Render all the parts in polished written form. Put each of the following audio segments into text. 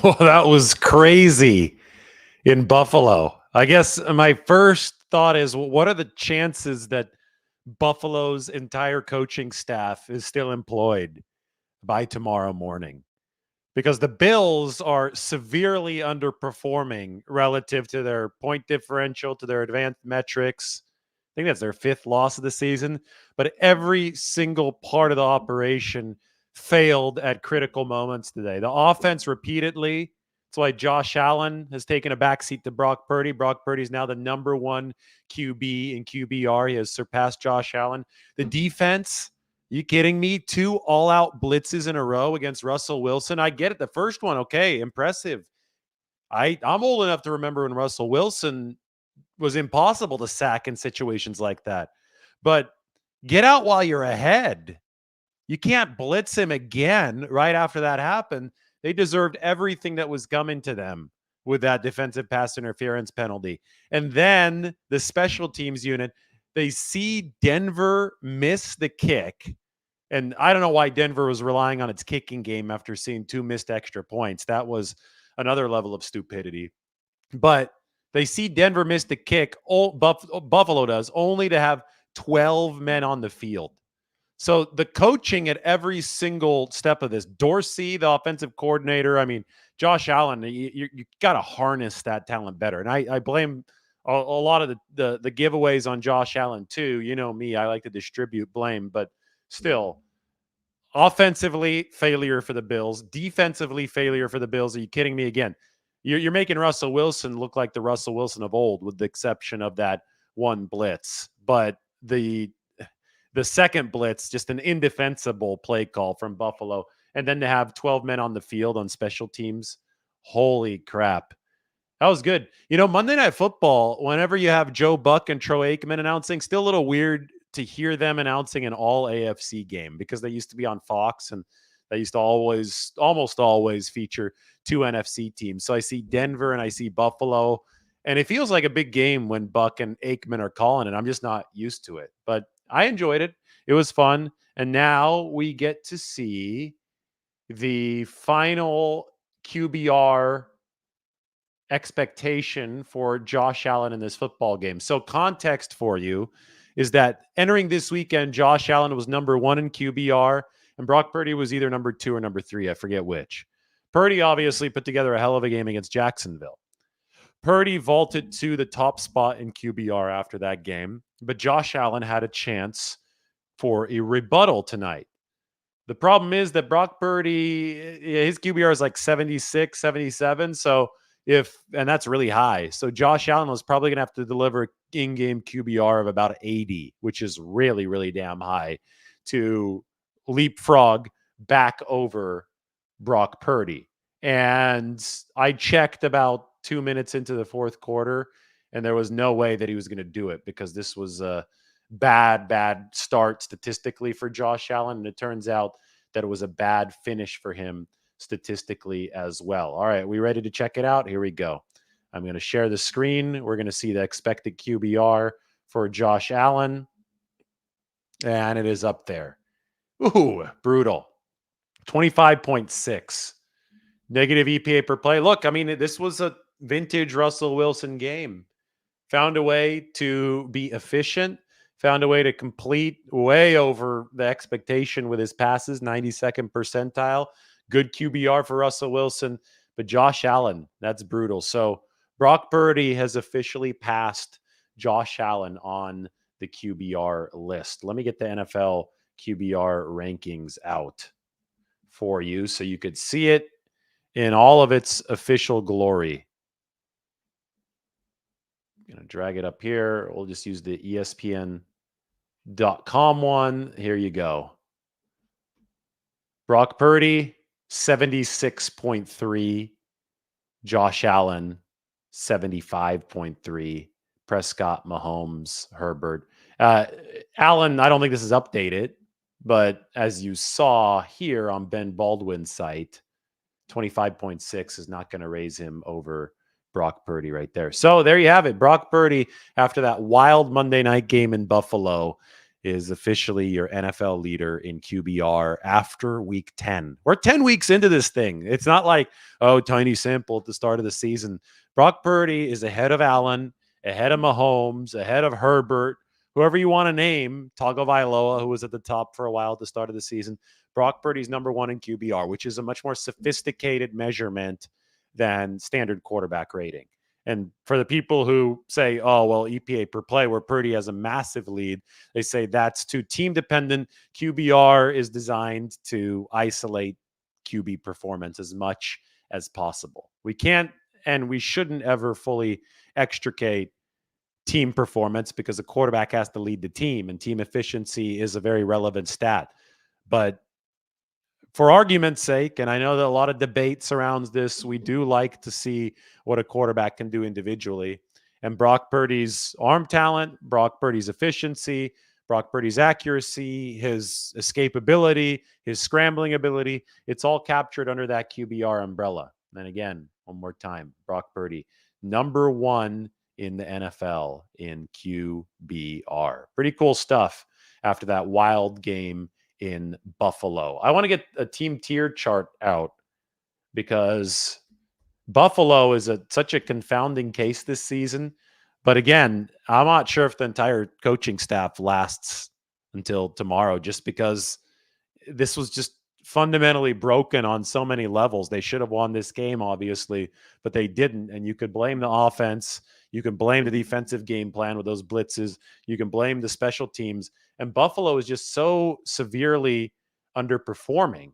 Well, that was crazy in Buffalo. I guess my first thought is, what are the chances that Buffalo's entire coaching staff is still employed by tomorrow morning? Because the Bills are severely underperforming relative to their point differential, to their advanced metrics. I think that's their fifth loss of the season. But every single part of the operation failed at critical moments today. The offense repeatedly. That's why Josh Allen has taken a backseat to Brock Purdy. Brock Purdy is now the number one QB in QBR. He has surpassed Josh Allen. The defense, you kidding me? Two all-out blitzes in a row against Russell Wilson. I get it. The first one, okay, impressive. I'm old enough to remember when Russell Wilson was impossible to sack in situations like that. But get out while you're ahead. You can't blitz him again right after that happened. They deserved everything that was coming to them with that defensive pass interference penalty. And then the special teams unit, they see Denver miss the kick. And I don't know why Denver was relying on its kicking game after seeing two missed extra points. That was another level of stupidity. But they see Denver miss the kick. Buffalo does, only to have 12 men on the field. So the coaching at every single step of this, Dorsey, the offensive coordinator, I mean, Josh Allen, you got to harness that talent better. And I blame a lot of the giveaways on Josh Allen too. You know me, I like to distribute blame, but still, offensively, failure for the Bills. Defensively, failure for the Bills. Are you kidding me again? You're making Russell Wilson look like the Russell Wilson of old, with the exception of that one blitz. But the second blitz, just an indefensible play call from Buffalo. And then to have 12 men on the field on special teams. Holy crap. That was good. You know, Monday Night Football, whenever you have Joe Buck and Troy Aikman announcing, still a little weird to hear them announcing an all AFC game, because they used to be on Fox and they used to almost always feature two NFC teams. So I see Denver and I see Buffalo, and it feels like a big game when Buck and Aikman are calling it. I'm just not used to it, but I enjoyed it. It was fun. And now we get to see the final QBR expectation for Josh Allen in this football game. So context for you is that entering this weekend, Josh Allen was number one in QBR, and Brock Purdy was either number two or number three. I forget which. Purdy obviously put together a hell of a game against Jacksonville. Purdy vaulted to the top spot in QBR after that game, but Josh Allen had a chance for a rebuttal tonight. The problem is that Brock Purdy, his QBR is like 76, 77. So and that's really high. So Josh Allen was probably going to have to deliver in-game QBR of about 80, which is really, really damn high, to leapfrog back over Brock Purdy. And I checked about 2 minutes into the fourth quarter, and there was no way that he was going to do it, because this was a bad start statistically for Josh Allen. And it turns out that it was a bad finish for him statistically as well. All right, we ready to check it out? Here we go. I'm going to share the screen. We're going to see the expected QBR for Josh Allen. And it is up there. Ooh, brutal. 25.6. Negative EPA per play. Look, I mean, this was a vintage Russell Wilson game. Found a way to be efficient. Found a way to complete way over the expectation with his passes, 92nd percentile. Good QBR for Russell Wilson. But Josh Allen, that's brutal. So Brock Purdy has officially passed Josh Allen on the QBR list. Let me get the NFL QBR rankings out for you so you could see it in all of its official glory. I'm going to drag it up here. We'll just use the ESPN.com one. Here you go. Brock Purdy, 76.3. Josh Allen, 75.3. Prescott, Mahomes, Herbert. Allen, I don't think this is updated, but as you saw here on Ben Baldwin's site, 25.6 is not going to raise him over Brock Purdy right there. So there you have it. Brock Purdy, after that wild Monday night game in Buffalo, is officially your NFL leader in QBR after week 10. We're 10 weeks into this thing. It's not like, oh, tiny sample at the start of the season. Brock Purdy is ahead of Allen, ahead of Mahomes, ahead of Herbert, whoever you want to name, Tagovailoa, who was at the top for a while at the start of the season. Brock Purdy's number one in QBR, which is a much more sophisticated measurement than standard quarterback rating. And for the people who say, oh, well, EPA per play, where Purdy has a massive lead, they say that's too team dependent. QBR is designed to isolate QB performance as much as possible. We can't and we shouldn't ever fully extricate team performance because a quarterback has to lead the team, and team efficiency is a very relevant stat. But for argument's sake, and I know that a lot of debate surrounds this, we do like to see what a quarterback can do individually. And Brock Purdy's arm talent, Brock Purdy's efficiency, Brock Purdy's accuracy, his escapability, his scrambling ability, it's all captured under that QBR umbrella. And again, one more time, Brock Purdy, number one in the NFL in QBR. Pretty cool stuff after that wild game in Buffalo. I want to get a team tier chart out because Buffalo is such a confounding case this season. But again, I'm not sure if the entire coaching staff lasts until tomorrow, just because this was just fundamentally broken on so many levels. They should have won this game, obviously, but they didn't. And you could blame the offense. You can blame the defensive game plan with those blitzes. You can blame the special teams. And Buffalo is just so severely underperforming.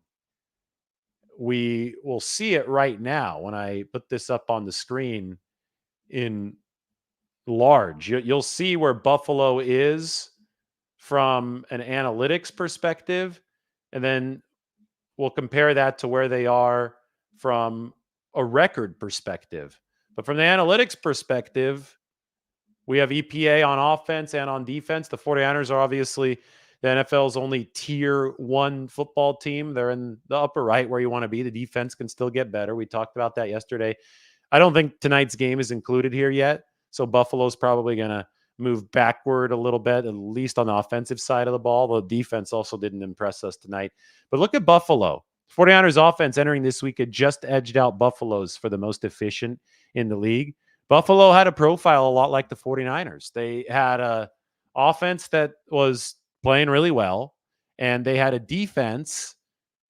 We will see it right now when I put this up on the screen in large. You'll see where Buffalo is from an analytics perspective, and then we'll compare that to where they are from a record perspective. But from the analytics perspective, we have EPA on offense and on defense. The 49ers are obviously the NFL's only tier one football team. They're in the upper right where you want to be. The defense can still get better. We talked about that yesterday. I don't think tonight's game is included here yet. So Buffalo's probably going to move backward a little bit, at least on the offensive side of the ball. The defense also didn't impress us tonight. But look at Buffalo. 49ers offense entering this week had just edged out Buffalo's for the most efficient in the league. Buffalo had a profile a lot like the 49ers. They had a offense that was playing really well, and they had a defense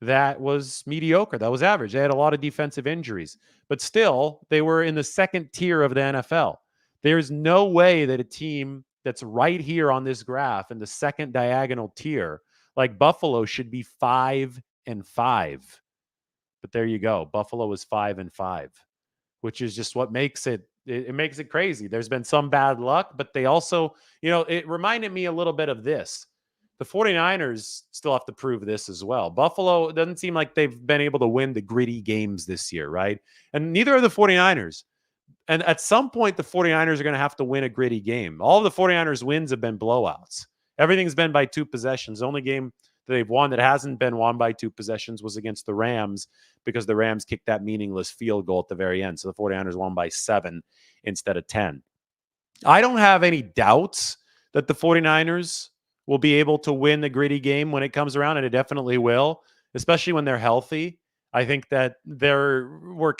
that was mediocre, that was average. They had a lot of defensive injuries, but still, they were in the second tier of the NFL. There's no way that a team that's right here on this graph in the second diagonal tier, like Buffalo, should be 5-5. But there you go. Buffalo is 5-5, which is just what makes it makes it crazy. There's been some bad luck, but they also, it reminded me a little bit of this. The 49ers still have to prove this as well. Buffalo doesn't seem like they've been able to win the gritty games this year, right? And neither are the 49ers. And at some point, the 49ers are going to have to win a gritty game. All of the 49ers wins have been blowouts. Everything's been by 2 possessions. The only game that they've won that hasn't been won by 2 possessions was against the Rams, because the Rams kicked that meaningless field goal at the very end. So the 49ers won by 7 instead of 10. I don't have any doubts that the 49ers will be able to win the gritty game when it comes around, and it definitely will, especially when they're healthy. I think that there were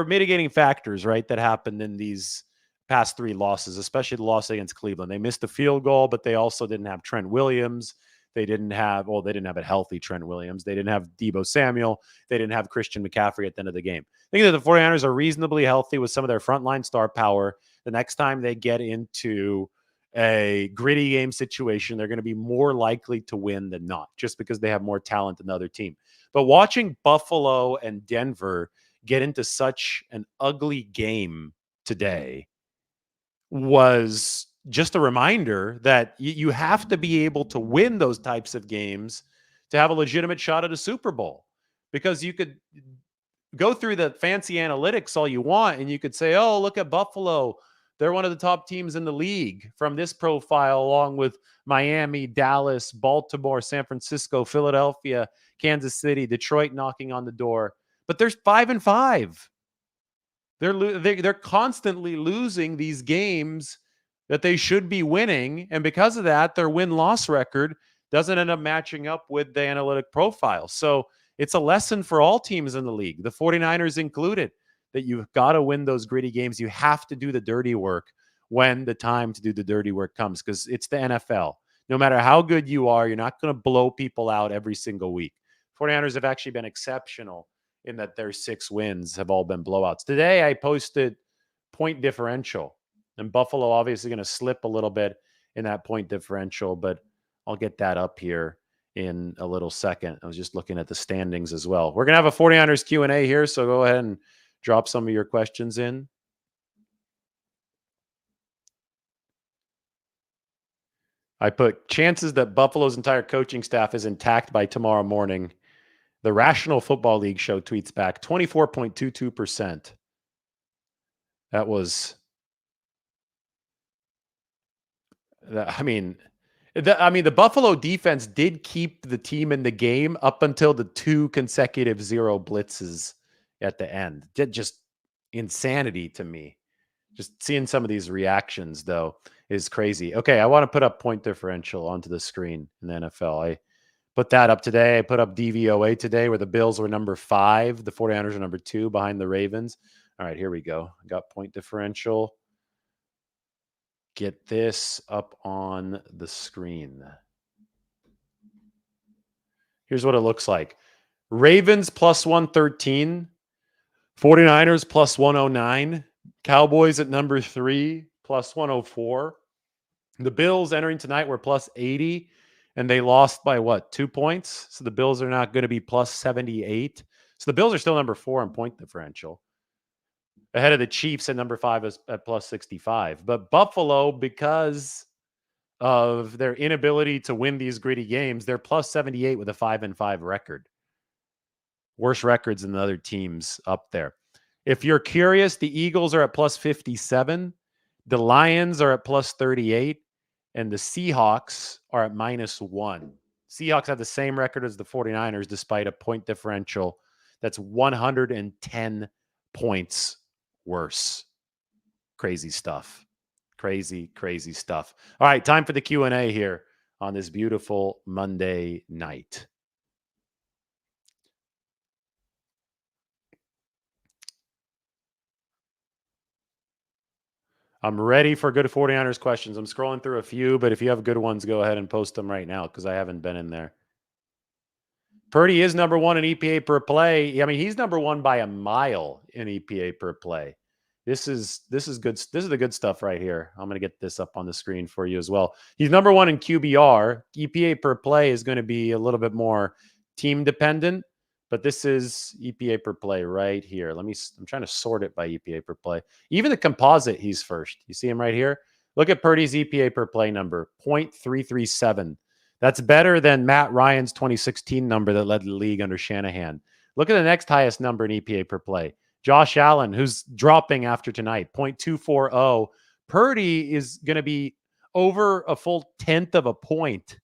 mitigating factors, right, that happened in these past 3 losses, especially the loss against Cleveland. They missed the field goal, but they also didn't have Trent Williams. They didn't have a healthy Trent Williams. They didn't have Deebo Samuel. They didn't have Christian McCaffrey at the end of the game. I think that the 49ers are reasonably healthy with some of their frontline star power. The next time they get into a gritty game situation, they're going to be more likely to win than not, just because they have more talent than the other team. But watching Buffalo and Denver get into such an ugly game today was just a reminder that you have to be able to win those types of games to have a legitimate shot at a Super Bowl. Because you could go through the fancy analytics all you want, and you could say, oh, look at Buffalo. They're one of the top teams in the league from this profile, along with Miami, Dallas, Baltimore, San Francisco, Philadelphia, Kansas City, Detroit knocking on the door. But there's 5-5. They're constantly losing these games that they should be winning. And because of that, their win-loss record doesn't end up matching up with the analytic profile. So it's a lesson for all teams in the league, the 49ers included, that you've got to win those gritty games. You have to do the dirty work when the time to do the dirty work comes, because it's the NFL. No matter how good you are, you're not going to blow people out every single week. 49ers have actually been exceptional in that their 6 wins have all been blowouts. Today, I posted point differential, and Buffalo obviously going to slip a little bit in that point differential, but I'll get that up here in a little second. I was just looking at the standings as well. We're going to have a 49ers Q&A here, so go ahead and drop some of your questions in. I put chances that Buffalo's entire coaching staff is intact by tomorrow morning. The Rational Football League show tweets back 24.22%. That was, the Buffalo defense did keep the team in the game up until the 2 consecutive 0 blitzes at the end. Just insanity to me. Just seeing some of these reactions, though, is crazy. Okay, I want to put up point differential onto the screen in the NFL. I put that up today. I put up DVOA today, where the Bills were number 5. The 49ers are number 2 behind the Ravens. All right, here we go. I got point differential. Get this up on the screen. Here's what it looks like. Ravens plus 113. 49ers plus 109. Cowboys at number 3 plus 104. The Bills entering tonight were plus 80, and they lost by what, 2 points? So the Bills are not going to be plus 78. So the Bills are still number 4 in point differential, ahead of the Chiefs at number 5 at plus 65. But Buffalo, because of their inability to win these gritty games, they're plus 78 with a 5-5 record. Worse records than the other teams up there. If you're curious, the Eagles are at plus 57. The Lions are at plus 38. And the Seahawks are at -1. Seahawks have the same record as the 49ers, despite a point differential that's 110 points worse. Crazy stuff. Crazy, crazy stuff. All right, time for the Q&A here on this beautiful Monday night. I'm ready for good 49ers questions. I'm scrolling through a few, but if you have good ones, go ahead and post them right now, because I haven't been in there. Purdy is number 1 in EPA per play. I mean, he's number 1 by a mile in EPA per play. This is good. This is the good stuff right here. I'm going to get this up on the screen for you as well. He's number 1 in QBR. EPA per play is going to be a little bit more team dependent, but this is EPA per play right here. I'm trying to sort it by EPA per play. Even the composite, he's first. You see him right here? Look at Purdy's EPA per play number, 0.337. That's better than Matt Ryan's 2016 number that led the league under Shanahan. Look at the next highest number in EPA per play. Josh Allen, who's dropping after tonight, 0.240. Purdy is going to be over a full 1/10 of a point,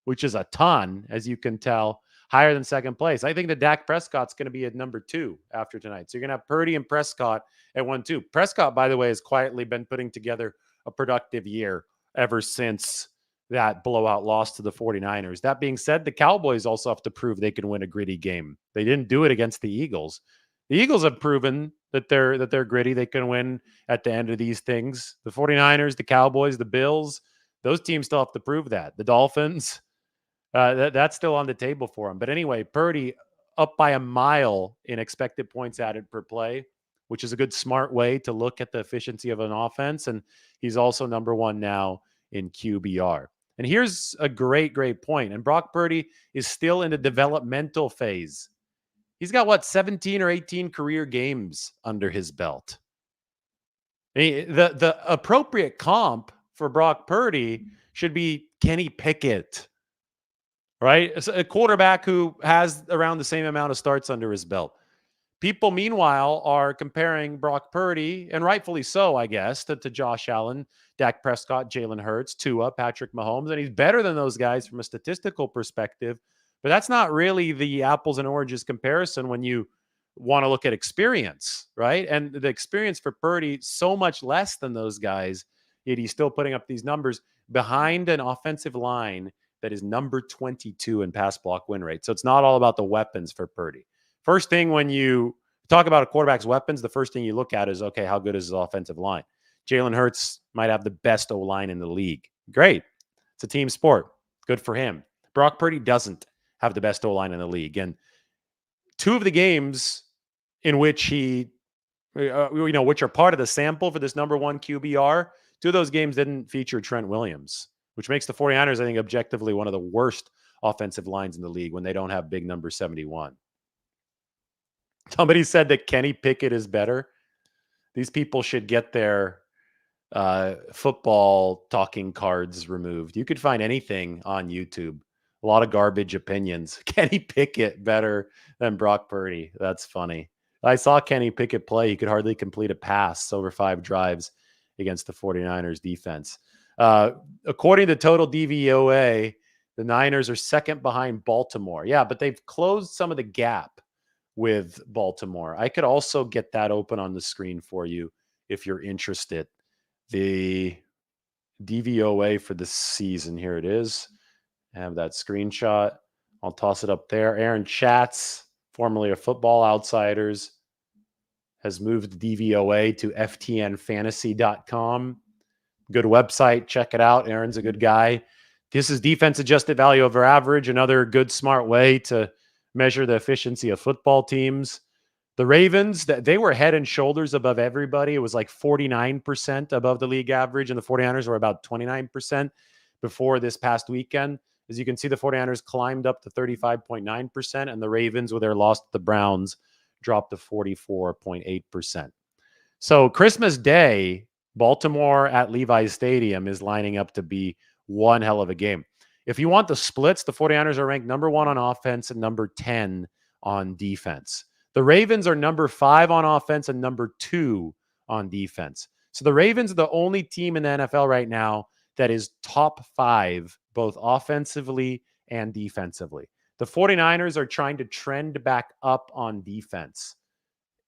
which is a ton, as you can tell, higher than second place. I think that Dak Prescott's going to be at number 2 after tonight. So you're going to have Purdy and Prescott at 1-2. Prescott, by the way, has quietly been putting together a productive year ever since that blowout loss to the 49ers. That being said, the Cowboys also have to prove they can win a gritty game. They didn't do it against the Eagles. The Eagles have proven that they're gritty. They can win at the end of these things. The 49ers, the Cowboys, the Bills, those teams still have to prove that. The Dolphins, that's still on the table for them. But anyway, Purdy up by a mile in expected points added per play, which is a good, smart way to look at the efficiency of an offense. And he's also number 1 now in QBR. And here's a great, great point. And Brock Purdy is still in the developmental phase. He's got, 17 or 18 career games under his belt. The appropriate comp for Brock Purdy should be Kenny Pickett, right? It's a quarterback who has around the same amount of starts under his belt. People, meanwhile, are comparing Brock Purdy, and rightfully so, I guess, to Josh Allen, Dak Prescott, Jalen Hurts, Tua, Patrick Mahomes, and he's better than those guys from a statistical perspective. But that's not really the apples and oranges comparison when you want to look at experience, right? And the experience for Purdy, so much less than those guys. yet he's still putting up these numbers behind an offensive line that is number 22 in pass block win rate. So it's not all about the weapons for Purdy. First thing when you talk about a quarterback's weapons, the first thing you look at is, okay, how good is his offensive line? Jalen Hurts might have the best O-line in the league. Great. It's a team sport. Good for him. Brock Purdy doesn't have the best O-line in the league. And two of the games in which he, which are part of the sample for this number one QBR, two of those games didn't feature Trent Williams, which makes the 49ers, I think, objectively one of the worst offensive lines in the league when they don't have big number 71. Somebody said that Kenny Pickett is better. These people should get their football talking cards removed. You could find anything on YouTube. A lot of garbage opinions. Kenny Pickett better than Brock Purdy. That's funny. I saw Kenny Pickett play. He could hardly complete a pass over 5 drives against the 49ers defense. According to Total DVOA, the Niners are second behind Baltimore. Yeah, but they've closed some of the gap with Baltimore. I could also get that open on the screen for you if you're interested. The DVOA for the season. Here it is. I have that screenshot. I'll toss it up there. Aaron Schatz, formerly of Football Outsiders, has moved DVOA to ftnfantasy.com. Good website. Check it out. Aaron's a good guy. This is defense adjusted value over average, another good, smart way to measure the efficiency of football teams. The Ravens, they were head and shoulders above everybody. It was like 49% above the league average, and the 49ers were about 29% before this past weekend. As you can see, the 49ers climbed up to 35.9%, and the Ravens, with their loss to the Browns, dropped to 44.8%. So Christmas Day, Baltimore at Levi's Stadium is lining up to be one hell of a game. If you want the splits, the 49ers are ranked number 1 on offense and number 10 on defense. The Ravens are number 5 on offense and number 2 on defense. So the Ravens are the only team in the NFL right now that is top 5, both offensively and defensively. The 49ers are trying to trend back up on defense.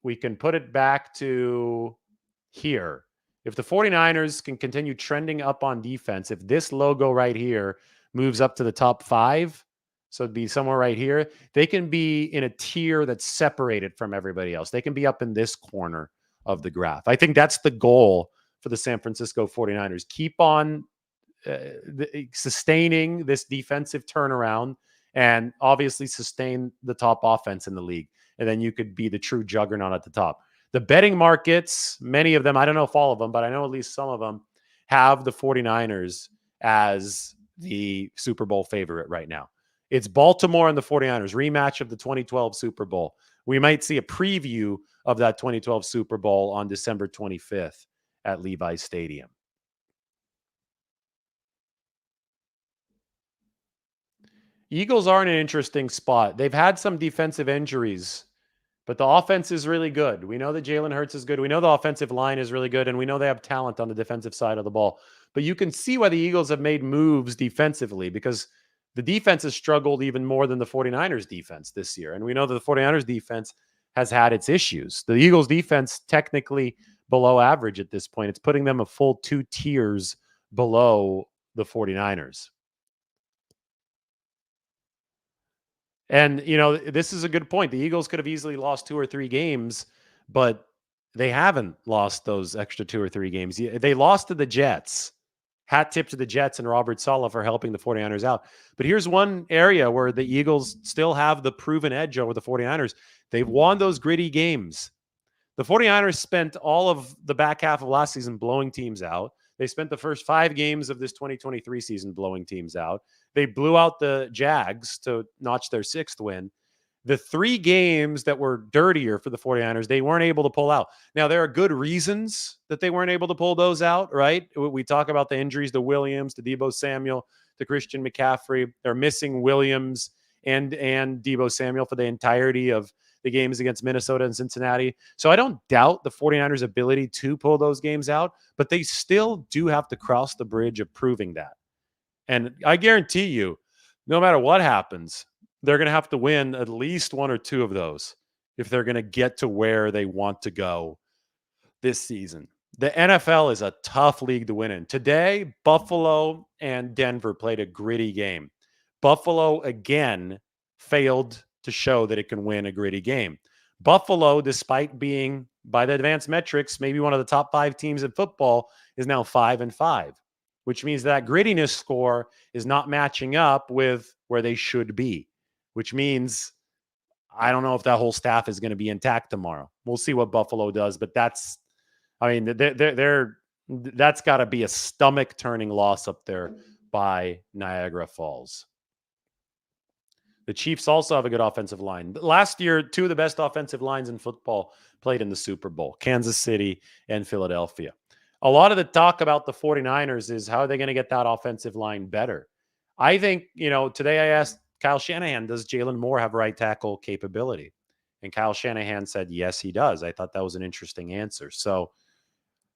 We can put it back to here. If the 49ers can continue trending up on defense, if this logo right here moves up to the top 5, so it'd be somewhere right here, they can be in a tier that's separated from everybody else. They can be up in this corner of the graph. I think that's the goal for the San Francisco 49ers. Keep on sustaining this defensive turnaround and obviously sustain the top offense in the league. And then you could be the true juggernaut at the top. The betting markets, many of them, I don't know if all of them, but I know at least some of them have the 49ers as the Super Bowl favorite right now. It's Baltimore and the 49ers, rematch of the 2012 Super Bowl. We might see a preview of that 2012 Super Bowl on December 25th at Levi's Stadium. Eagles are in an interesting spot. They've had some defensive injuries, but the offense is really good. We know that Jalen Hurts is good. We know the offensive line is really good, and we know they have talent on the defensive side of the ball. But you can see why the Eagles have made moves defensively, because the defense has struggled even more than the 49ers defense this year. And we know that the 49ers defense has had its issues. The Eagles defense technically below average at this point. It's putting them a full 2 tiers below the 49ers. And, this is a good point. The Eagles could have easily lost 2 or 3 games, but they haven't lost those extra 2 or 3 games. They lost to the Jets. Hat tip to the Jets and Robert Saleh for helping the 49ers out. But here's one area where the Eagles still have the proven edge over the 49ers. They've won those gritty games. The 49ers spent all of the back half of last season blowing teams out. They spent the first 5 games of this 2023 season blowing teams out. They blew out the Jags to notch their 6th win. The 3 games that were dirtier for the 49ers, they weren't able to pull out. Now, there are good reasons that they weren't able to pull those out, right? We talk about the injuries to Williams, to Deebo Samuel, to Christian McCaffrey. They're missing Williams and Deebo Samuel for the entirety of the games against Minnesota and Cincinnati. So I don't doubt the 49ers' ability to pull those games out, but they still do have to cross the bridge of proving that. And I guarantee you, no matter what happens, they're going to have to win at least 1 or 2 of those if they're going to get to where they want to go this season. The NFL is a tough league to win in. Today, Buffalo and Denver played a gritty game. Buffalo again failed to show that it can win a gritty game. Buffalo, despite being by the advanced metrics, maybe one of the top 5 teams in football, is now 5-5, which means that grittiness score is not matching up with where they should be, which means I don't know if that whole staff is going to be intact tomorrow. We'll see what Buffalo does, but that's got to be a stomach turning loss up there by Niagara Falls. The Chiefs also have a good offensive line. Last year, 2 of the best offensive lines in football played in the Super Bowl, Kansas City and Philadelphia. A lot of the talk about the 49ers is how are they going to get that offensive line better? I think, today I asked Kyle Shanahan, does Jalen Moore have right tackle capability? And Kyle Shanahan said, yes, he does. I thought that was an interesting answer. So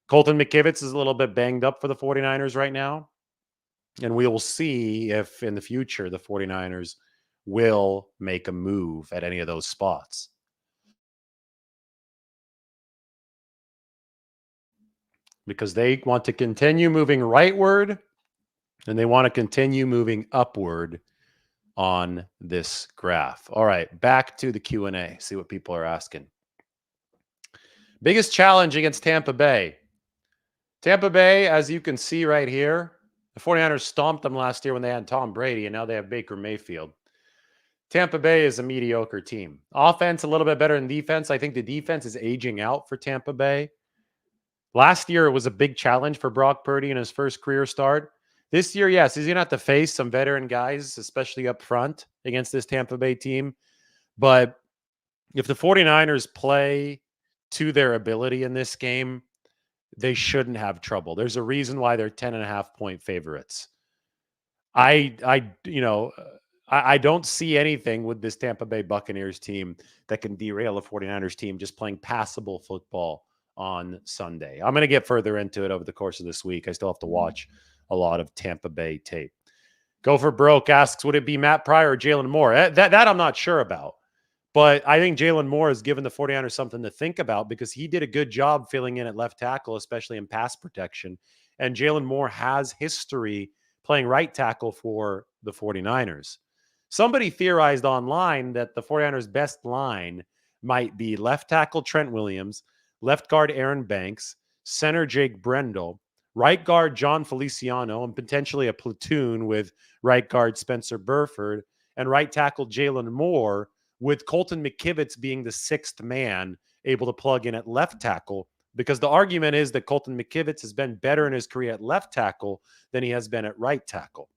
Colton McKivitz is a little bit banged up for the 49ers right now. And we will see if in the future the 49ers will make a move at any of those spots. Because they want to continue moving rightward and they want to continue moving upward on this graph. All right, back to the Q&A. See what people are asking. Biggest challenge against Tampa Bay. Tampa Bay, as you can see right here, the 49ers stomped them last year when they had Tom Brady, and now they have Baker Mayfield. Tampa Bay is a mediocre team. Offense, a little bit better than defense. I think the defense is aging out for Tampa Bay. Last year, it was a big challenge for Brock Purdy in his first career start. This year, yes, he's going to have to face some veteran guys, especially up front against this Tampa Bay team. But if the 49ers play to their ability in this game, they shouldn't have trouble. There's a reason why they're 10.5-point favorites. I don't see anything with this Tampa Bay Buccaneers team that can derail a 49ers team just playing passable football on Sunday. I'm going to get further into it over the course of this week. I still have to watch a lot of Tampa Bay tape. Go for Broke asks, would it be Matt Pryor or Jalen Moore? That I'm not sure about. But I think Jalen Moore has given the 49ers something to think about because he did a good job filling in at left tackle, especially in pass protection. And Jalen Moore has history playing right tackle for the 49ers. Somebody theorized online that the 49ers' best line might be left tackle Trent Williams, left guard Aaron Banks, center Jake Brendel, right guard John Feliciano, and potentially a platoon with right guard Spencer Burford, and right tackle Jalen Moore, with Colton McKivitz being the 6th man able to plug in at left tackle, because the argument is that Colton McKivitz has been better in his career at left tackle than he has been at right tackle.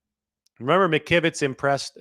Remember, McKivitz impressed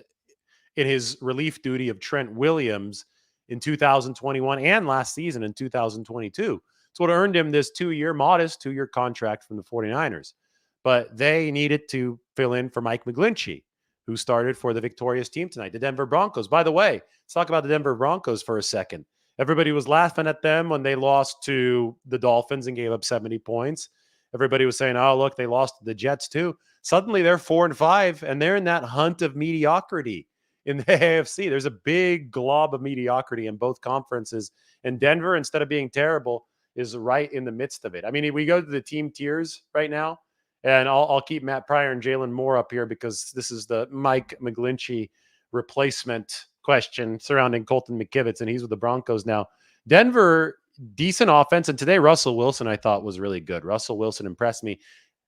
in his relief duty of Trent Williams in 2021 and last season in 2022. It's what earned him this modest two-year contract from the 49ers. But they needed to fill in for Mike McGlinchey, who started for the victorious team tonight, the Denver Broncos. By the way, let's talk about the Denver Broncos for a second. Everybody was laughing at them when they lost to the Dolphins and gave up 70 points. Everybody was saying, oh, look, they lost to the Jets too. Suddenly they're 4-5, and they're in that hunt of mediocrity in the AFC. There's a big glob of mediocrity in both conferences. And Denver, instead of being terrible, is right in the midst of it. I mean, we go to the team tiers right now, and I'll keep Matt Pryor and Jalen Moore up here because this is the Mike McGlinchey replacement question surrounding Colton McKivitz, and he's with the Broncos now. Denver, decent offense, and today Russell Wilson I thought was really good. Russell Wilson impressed me.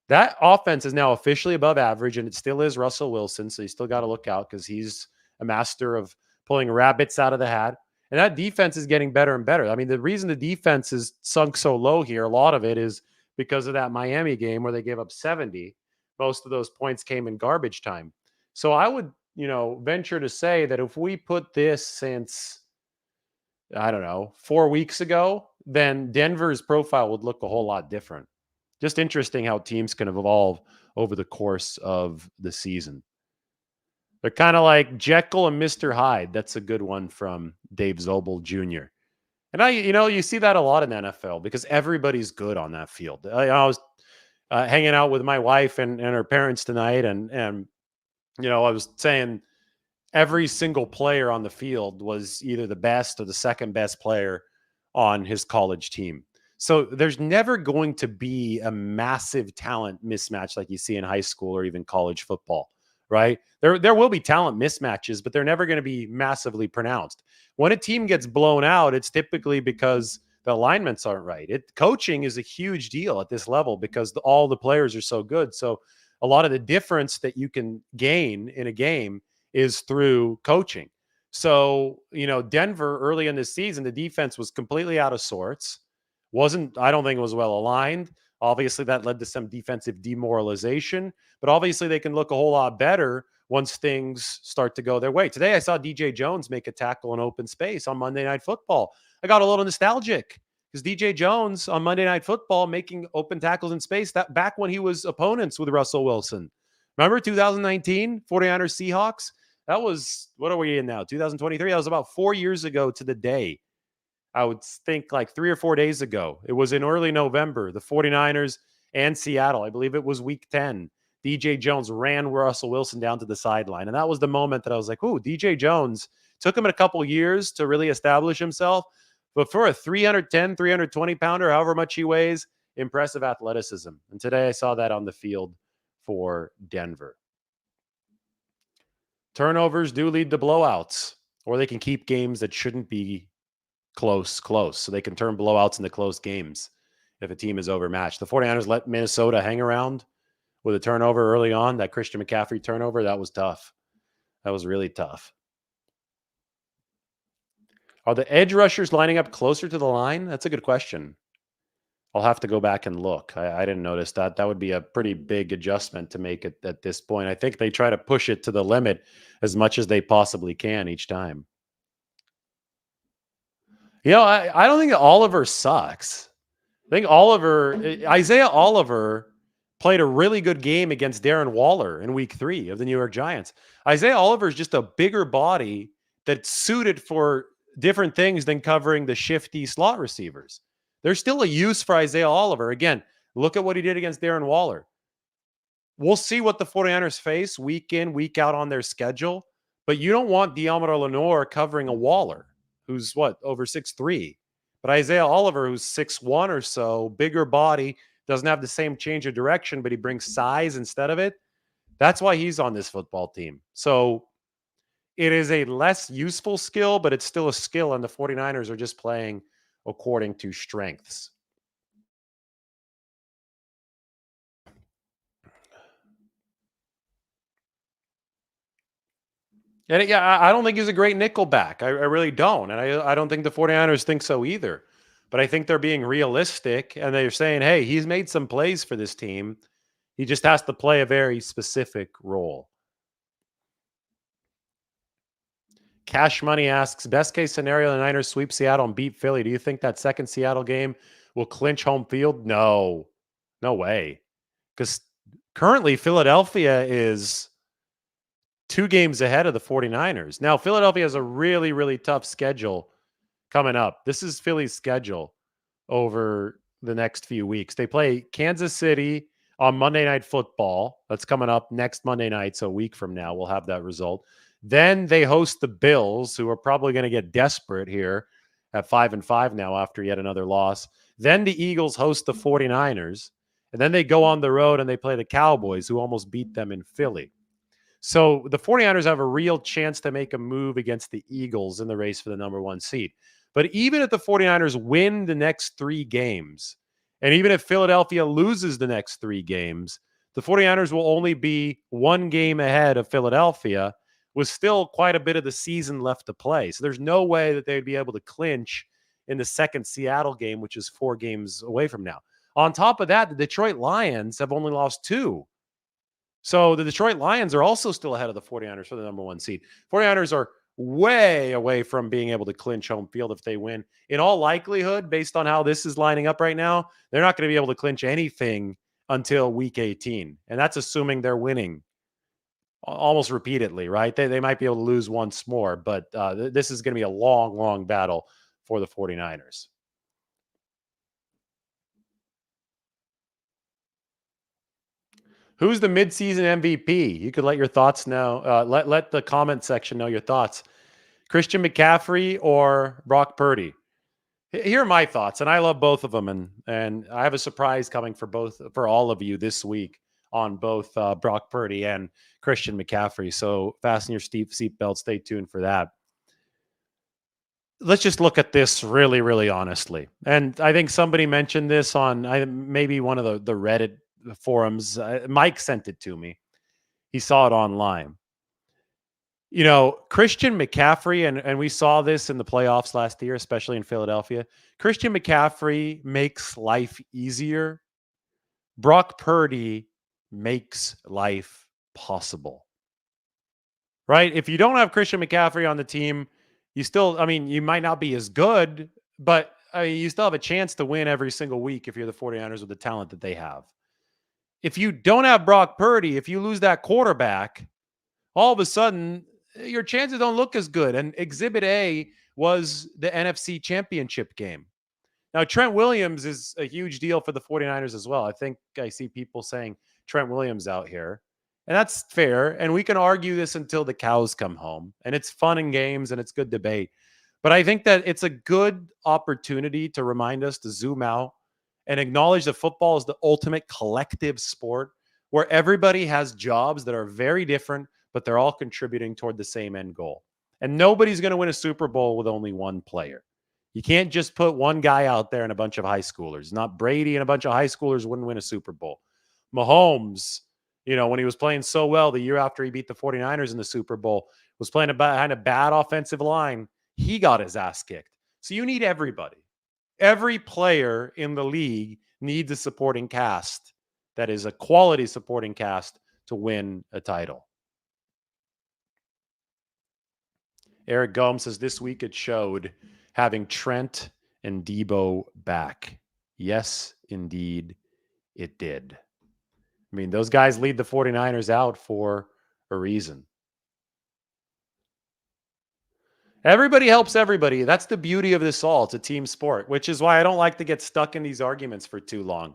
That offense is now officially above average, and it still is Russell Wilson, so you still got to look out because he's a master of pulling rabbits out of the hat. And that defense is getting better and better. I mean, the reason the defense is sunk so low here, a lot of it is because of that Miami game where they gave up 70. Most of those points came in garbage time. So I would, venture to say that if we put this since, 4 weeks ago, then Denver's profile would look a whole lot different. Just interesting how teams can evolve over the course of the season. They're kind of like Jekyll and Mr. Hyde. That's a good one from Dave Zobel Jr. And you see that a lot in the NFL because everybody's good on that field. I was hanging out with my wife and her parents tonight, and I was saying every single player on the field was either the best or the second best player on his college team. So there's never going to be a massive talent mismatch like you see in high school or even college football, right? There will be talent mismatches, but they're never going to be massively pronounced. When a team gets blown out, it's typically because the alignments aren't right. Coaching is a huge deal at this level because all the players are so good. So a lot of the difference that you can gain in a game is through coaching. So, Denver early in the season, the defense was completely out of sorts. I don't think it was well aligned. Obviously, that led to some defensive demoralization, but obviously they can look a whole lot better once things start to go their way. Today, I saw DJ Jones make a tackle in open space on Monday Night Football. I got a little nostalgic because DJ Jones on Monday Night Football making open tackles in space, that back when he was opponents with Russell Wilson. Remember 2019 49ers Seahawks? That was, what are we in now? 2023? That was about 4 years ago to the day. I would think like 3 or 4 days ago. It was in early November, the 49ers and Seattle. I believe it was week 10. DJ Jones ran Russell Wilson down to the sideline. And that was the moment that I was like, ooh, DJ Jones. Took him a couple years to really establish himself. But for a 310, 320 pounder, however much he weighs, impressive athleticism. And today I saw that on the field for Denver. Turnovers do lead to blowouts, or they can keep games that shouldn't be close. So they can turn blowouts into close games if a team is overmatched. The 49ers let Minnesota hang around with a turnover early on. That Christian McCaffrey turnover, that was tough. That was really tough. Are the edge rushers lining up closer to the line? That's a good question. I'll have to go back and look. I didn't notice that. That would be a pretty big adjustment to make it at this point. I think they try to push it to the limit as much as they possibly can each time. I don't think Oliver sucks. I think Isaiah Oliver played a really good game against Darren Waller in week 3 of the New York Giants. Isaiah Oliver is just a bigger body that's suited for different things than covering the shifty slot receivers. There's still a use for Isaiah Oliver. Again, look at what he did against Darren Waller. We'll see what the 49ers face week in, week out on their schedule, but you don't want Deommodore Lenoir covering a Waller who's over 6'3". But Isaiah Oliver, who's 6'1" or so, bigger body, doesn't have the same change of direction, but he brings size instead of it. That's why he's on this football team. So it is a less useful skill, but it's still a skill, and the 49ers are just playing according to strengths. And I don't think he's a great nickel back. I really don't. And I don't think the 49ers think so either. But I think they're being realistic and they're saying, hey, he's made some plays for this team. He just has to play a very specific role. Cash Money asks, best case scenario, the Niners sweep Seattle and beat Philly. Do you think that second Seattle game will clinch home field? No way. Because currently Philadelphia is 2 games ahead of the 49ers. Now, Philadelphia has a really, really tough schedule coming up. This is Philly's schedule over the next few weeks. They play Kansas City on Monday Night Football. That's coming up next Monday night. So a week from now, we'll have that result. Then they host the Bills, who are probably going to get desperate here at 5-5 now after yet another loss. Then the Eagles host the 49ers. And then they go on the road and they play the Cowboys, who almost beat them in Philly. So the 49ers have a real chance to make a move against the Eagles in the race for the number 1 seed. But even if the 49ers win the next 3 games, and even if Philadelphia loses the next 3 games, the 49ers will only be 1 game ahead of Philadelphia with still quite a bit of the season left to play. So there's no way that they'd be able to clinch in the second Seattle game, which is 4 games away from now. On top of that, the Detroit Lions have only lost 2. So the Detroit Lions are also still ahead of the 49ers for the number 1 seed. 49ers are way away from being able to clinch home field if they win. In all likelihood, based on how this is lining up right now, they're not going to be able to clinch anything until week 18. And that's assuming they're winning almost repeatedly, right? They might be able to lose once more, but this is going to be a long, long battle for the 49ers. Who's the midseason MVP? You could let your thoughts know. Let the comment section know your thoughts. Christian McCaffrey or Brock Purdy? Here are my thoughts, and I love both of them, and I have a surprise coming for all of you this week on both Brock Purdy and Christian McCaffrey. So fasten your seatbelt, stay tuned for that. Let's just look at this really, really honestly. And I think somebody mentioned this on maybe one of the Reddit forums. Mike sent it to me. He saw it online. Christian McCaffrey, and we saw this in the playoffs last year, especially in Philadelphia. Christian McCaffrey makes life easier. Brock Purdy makes life possible. Right? If you don't have Christian McCaffrey on the team, you might not be as good, but you still have a chance to win every single week if you're the 49ers with the talent that they have. If you don't have Brock Purdy, if you lose that quarterback, all of a sudden your chances don't look as good. And Exhibit A was the NFC Championship game. Now, Trent Williams is a huge deal for the 49ers as well. I think I see people saying Trent Williams out here. And that's fair. And we can argue this until the cows come home. And it's fun and games and it's good debate. But I think that it's a good opportunity to remind us to zoom out and acknowledge that football is the ultimate collective sport where everybody has jobs that are very different, but they're all contributing toward the same end goal. And nobody's going to win a Super Bowl with only one player. You can't just put one guy out there and a bunch of high schoolers. Not Brady and a bunch of high schoolers wouldn't win a Super Bowl. Mahomes, when he was playing so well the year after he beat the 49ers in the Super Bowl, was playing behind a bad offensive line. He got his ass kicked. So you need everybody. Every player in the league needs a supporting cast that is a quality supporting cast to win a title. Eric Gomes says this week it showed having Trent and Debo back. Yes, indeed, it did. I mean, those guys lead the 49ers out for a reason. Everybody helps everybody. That's the beauty of this all. It's a team sport, which is why I don't like to get stuck in these arguments for too long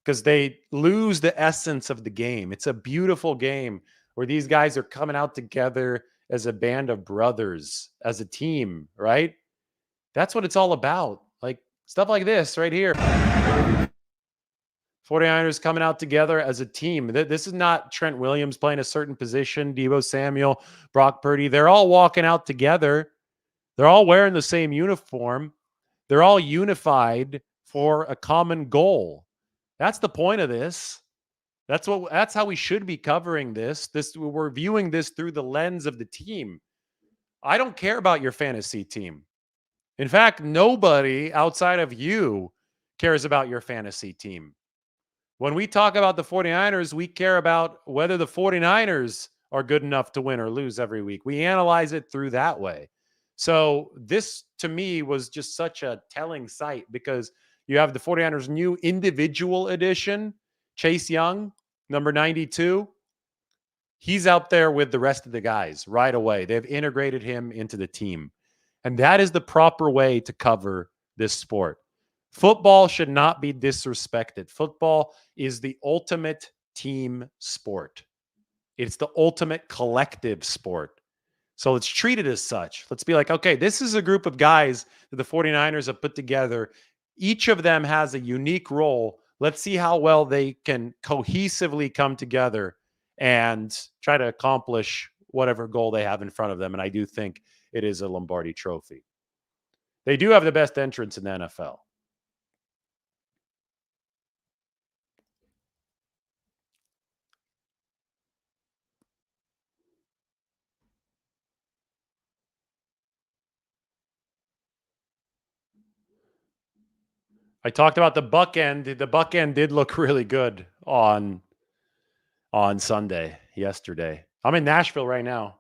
because they lose the essence of the game. It's a beautiful game where these guys are coming out together as a band of brothers, as a team, right? That's what it's all about. Like stuff like this right here. 49ers coming out together as a team. This is not Trent Williams playing a certain position, Deebo Samuel, Brock Purdy. They're all walking out together. They're all wearing the same uniform. They're all unified for a common goal. That's the point of this. That's how we should be covering this. We're viewing this through the lens of the team. I don't care about your fantasy team. In fact, nobody outside of you cares about your fantasy team. When we talk about the 49ers, we care about whether the 49ers are good enough to win or lose every week. We analyze it through that way. So this, to me, was just such a telling sight because you have the 49ers' new individual edition, Chase Young, number 92. He's out there with the rest of the guys right away. They've integrated him into the team. And that is the proper way to cover this sport. Football should not be disrespected. Football is the ultimate team sport. It's the ultimate collective sport. So let's treat it as such. Let's be like, okay, this is a group of guys that the 49ers have put together. Each of them has a unique role. Let's see how well they can cohesively come together and try to accomplish whatever goal they have in front of them. And I do think it is a Lombardi trophy. They do have the best entrance in the NFL. I talked about the buck end. The buck end did look really good on Sunday, yesterday. I'm in Nashville right now.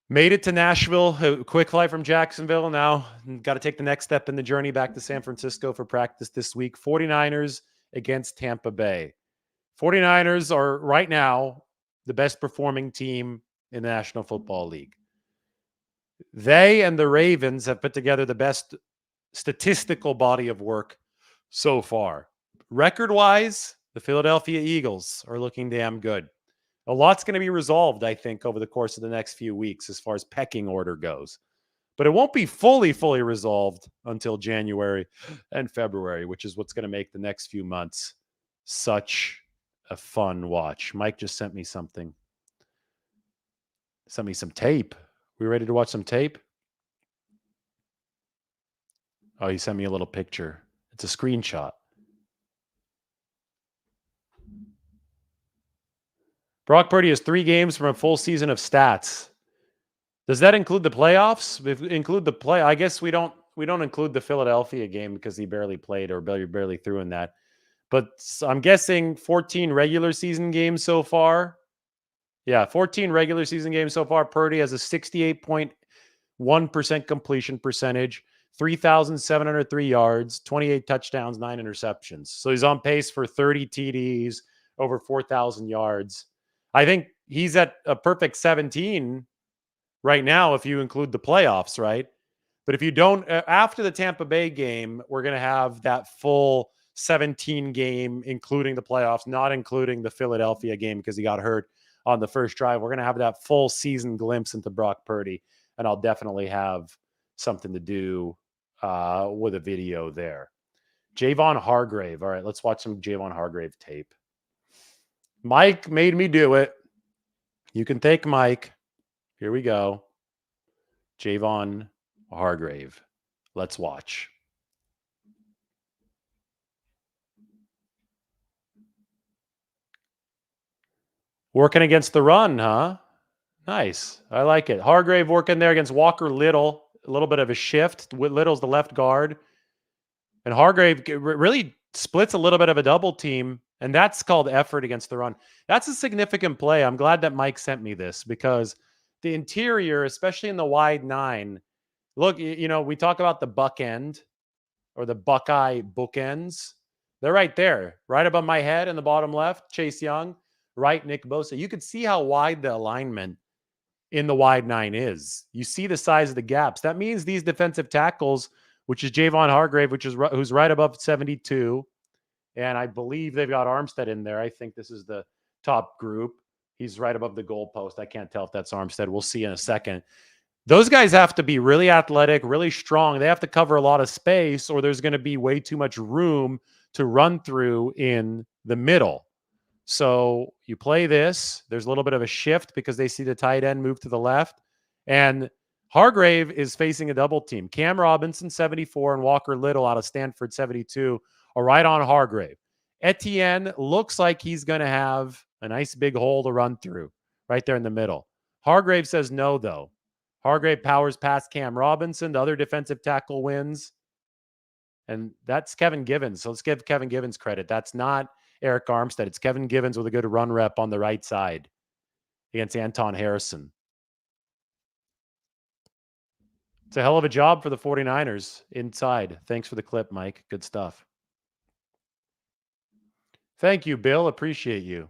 Made it to Nashville, a quick flight from Jacksonville. Now got to take the next step in the journey back to San Francisco for practice this week. 49ers against Tampa Bay. 49ers are right now the best performing team in the National Football League. They and the Ravens have put together the best statistical body of work so far. Record-wise, the Philadelphia Eagles are looking damn good. A lot's going to be resolved, I think, over the course of the next few weeks as far as pecking order goes. But it won't be fully resolved until January and February, which is what's going to make the next few months such a fun watch. Mike just sent me something. Sent me some tape. We ready to watch some tape? Oh, he sent me a little picture. It's a screenshot. Brock Purdy has 3 games from a full season of stats. Does that include the playoffs? If we include the play, I guess we don't include the Philadelphia game because he barely played or barely threw in that. But I'm guessing 14 regular season games so far. Yeah, 14 regular season games so far. Purdy has a 68.1% completion percentage, 3,703 yards, 28 touchdowns, 9 interceptions. So he's on pace for 30 TDs, over 4,000 yards. I think he's at a perfect 17 right now if you include the playoffs, right? But if you don't, after the Tampa Bay game, we're going to have that full 17 game, including the playoffs, not including the Philadelphia game because he got hurt on the first drive. We're going to have that full season glimpse into Brock Purdy, and I'll definitely have something to do with a video there. Javon Hargrave. All right, let's watch some Javon Hargrave tape. Mike made me do it. You can thank Mike. Here we go. Javon Hargrave. Let's watch. Working against the run, huh? Nice. I like it. Hargrave working there against Walker Little. A little bit of a shift. Little's the left guard. And Hargrave really splits a little bit of a double team. And that's called effort against the run. That's a significant play. I'm glad that Mike sent me this because the interior, especially in the wide 9, look, we talk about the buck end or the Buckeye bookends. They're right there, right above my head in the bottom left, Chase Young, right, Nick Bosa. You could see how wide the alignment in the wide 9 is. You see the size of the gaps. That means these defensive tackles, which is Javon Hargrave, who's right above 72, and I believe they've got Armstead in there. I think this is the top group. He's right above the goalpost. I can't tell if that's Armstead. We'll see in a second. Those guys have to be really athletic, really strong. They have to cover a lot of space, or there's going to be way too much room to run through in the middle. So you play this. There's a little bit of a shift because they see the tight end move to the left. And Hargrave is facing a double team. Cam Robinson, 74, and Walker Little out of Stanford, 72, are right on Hargrave. Etienne looks like he's going to have a nice big hole to run through right there in the middle. Hargrave says no, though. Hargrave powers past Cam Robinson. The other defensive tackle wins. And that's Kevin Givens. So let's give Kevin Givens credit. That's not Eric Armstead. It's Kevin Givens with a good run rep on the right side against Anton Harrison. It's a hell of a job for the 49ers inside. Thanks for the clip, Mike. Good stuff. Thank you, Bill. Appreciate you.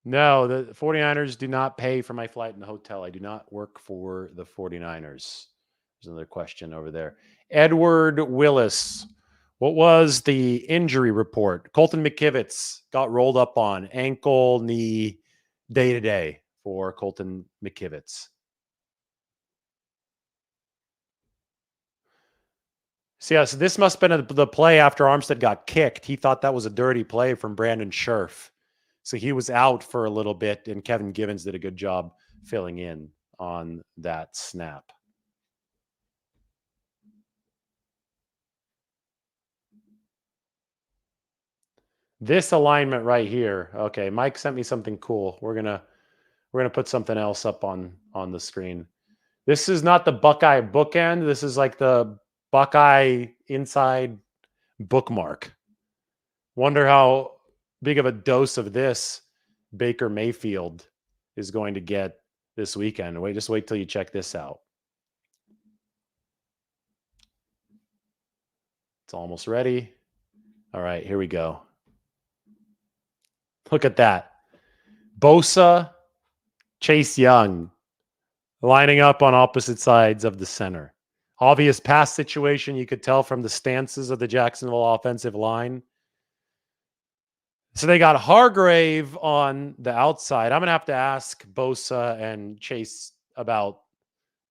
No, the 49ers do not pay for my flight in the hotel. I do not work for the 49ers. There's another question over there. Edward Willis. What was the injury report? Colton McKivitz got rolled up on ankle, knee, day-to-day for Colton McKivitz. So, yeah, so this must have been the play after Armstead got kicked. He thought that was a dirty play from Brandon Scherf. So he was out for a little bit, and Kevin Givens did a good job filling in on that snap. This alignment right here. Okay, Mike sent me something cool. We're gonna put something else up on the screen. This is not the Buckeye bookend. This is like the Buckeye inside bookmark. Wonder how big of a dose of this Baker Mayfield is going to get this weekend. Just wait till you check this out. It's almost ready. All right, here we go. Look at that. Bosa, Chase Young lining up on opposite sides of the center. Obvious pass situation. You could tell from the stances of the Jacksonville offensive line. So they got Hargrave on the outside. I'm going to have to ask Bosa and Chase about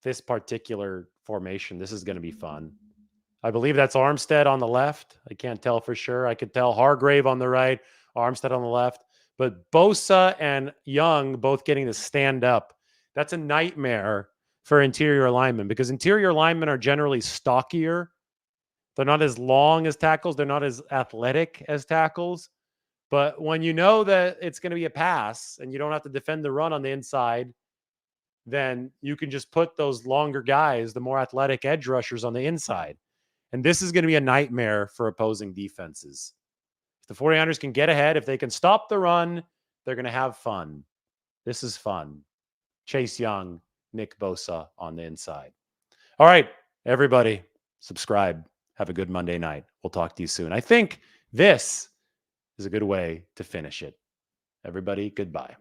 this particular formation. This is going to be fun. I believe that's Armstead on the left. I can't tell for sure. I could tell Hargrave on the right, Armstead on the left. But Bosa and Young both getting to stand up. That's a nightmare for interior linemen because interior linemen are generally stockier. They're not as long as tackles. They're not as athletic as tackles. But when you know that it's going to be a pass and you don't have to defend the run on the inside, then you can just put those longer guys, the more athletic edge rushers on the inside. And this is going to be a nightmare for opposing defenses. If the 49ers can get ahead, if they can stop the run, they're going to have fun. This is fun. Chase Young, Nick Bosa on the inside. All right, everybody, subscribe. Have a good Monday night. We'll talk to you soon. I think this is a good way to finish it. Everybody, goodbye.